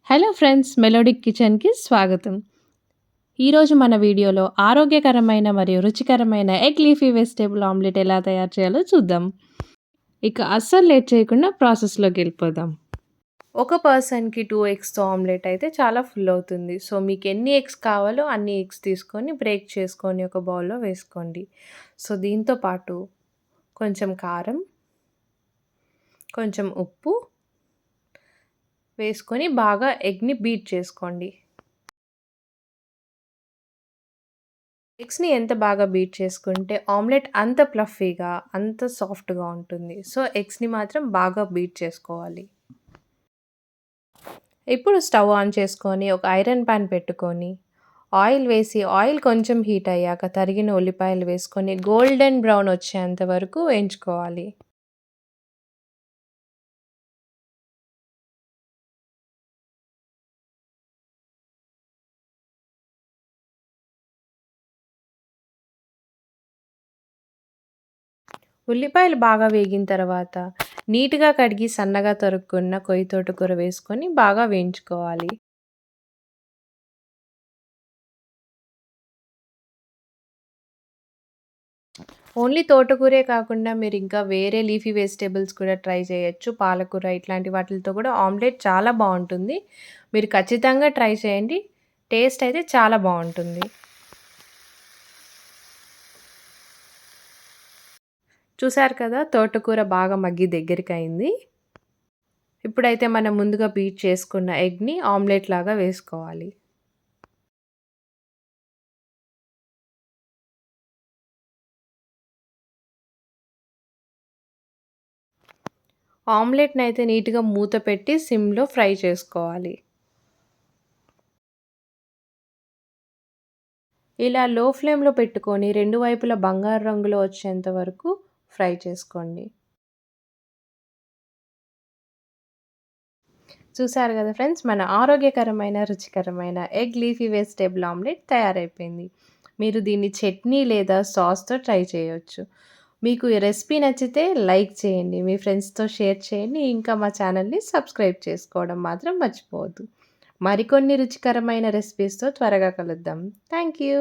Hello friends, melodic కిచెన్‌కి స్వాగతం. ఈరోజు మన వీడియోలో ఆరోగ్యకరమైన మరియు రుచికరమైన ఎగ్ లీఫీ వెజిటబుల్ ఆమ్లెట్ ఎలా తయారు చేయాలో చూద్దాం. ఇక అస్సలు లేట్ చేయకుండా ప్రాసెస్‌లోకెళ్ళిపోదాం. ఒక పర్సన్‌కి 2 ఎగ్స్‌తో ఆమ్లెట్ అయితే చాలా ఫుల్ అవుతుంది. సో, మీకు ఎన్ని ఎగ్స్ కావాలో అన్ని ఎగ్స్ తీసుకొని బ్రేక్ చేసుకొని ఒక బౌల్‌లో వేసుకోండి. సో, దీంతో పాటు కొంచెం కారం, కొంచెం ఉప్పు వేసుకొని బాగా ఎగ్‌ని బీట్ చేసుకోండి. ఎగ్స్‌ని ఎంత బాగా బీట్ చేసుకుంటే ఆమ్లెట్ అంత ఫ్లఫీగా, అంత సాఫ్ట్‌గా ఉంటుంది. సో, ఎగ్స్‌ని మాత్రం బాగా బీట్ చేసుకోవాలి. ఇప్పుడు స్టవ్ ఆన్ చేసుకొని ఒక ఐరన్ పాన్ పెట్టుకొని, ఆయిల్ వేసి ఆయిల్ కొంచెం హీట్ అయ్యాక తరిగిన ఉల్లిపాయలు వేసుకొని గోల్డెన్ బ్రౌన్ వచ్చేంత వరకు వేయించుకోవాలి. ఉల్లిపాయలు బాగా వేగిన తర్వాత నీట్‌గా కడిగి సన్నగా తరుక్కున్న కొయ్య తోటకూర వేసుకొని బాగా వేయించుకోవాలి. ఓన్లీ తోటకూరే కాకుండా మీరింకా వేరే లీఫీ వెజిటబుల్స్ కూడా ట్రై చేయొచ్చు. పాలకూర ఇట్లాంటి వాటిలతో కూడా ఆమ్లెట్ చాలా బావుంటుంది. మీరు ఖచ్చితంగా ట్రై చేయండి. టేస్ట్ అయితే చాలా బావుంటుంది. చూసారు కదా! తోటకూర బాగా మగ్గి దగ్గరికయింది. ఇప్పుడైతే మనం ముందుగా బీట్ చేసుకున్న ఎగ్‌ని ఆమ్లెట్ లాగా వేసుకోవాలి. ఆమ్లెట్‌నయితే నీట్‌గా మూత పెట్టి సిమ్‌లో ఫ్రై చేసుకోవాలి. ఇలా లో ఫ్లేమ్‌లో పెట్టుకొని 2 వైపులా బంగారు రంగులో వచ్చేంత వరకు ఫ్రై చేసుకోండి. చూసారు కదా ఫ్రెండ్స్, మన ఆరోగ్యకరమైన, రుచికరమైన ఎగ్ లీఫీ వెజిటబుల్ ఆమ్లెట్ తయారైపోయింది. మీరు దీన్ని చట్నీ లేదా సాస్‌తో ట్రై చేయొచ్చు. మీకు ఈ రెసిపీ నచ్చితే లైక్ చేయండి. మీ ఫ్రెండ్స్‌తో షేర్ చేయండి. ఇంకా మా ఛానల్‌ని సబ్స్క్రైబ్ చేసుకోవడం మాత్రం మర్చిపోవద్దు. మరికొన్ని రుచికరమైన రెసిపీస్‌తో త్వరగా కలుద్దాం. Thank you.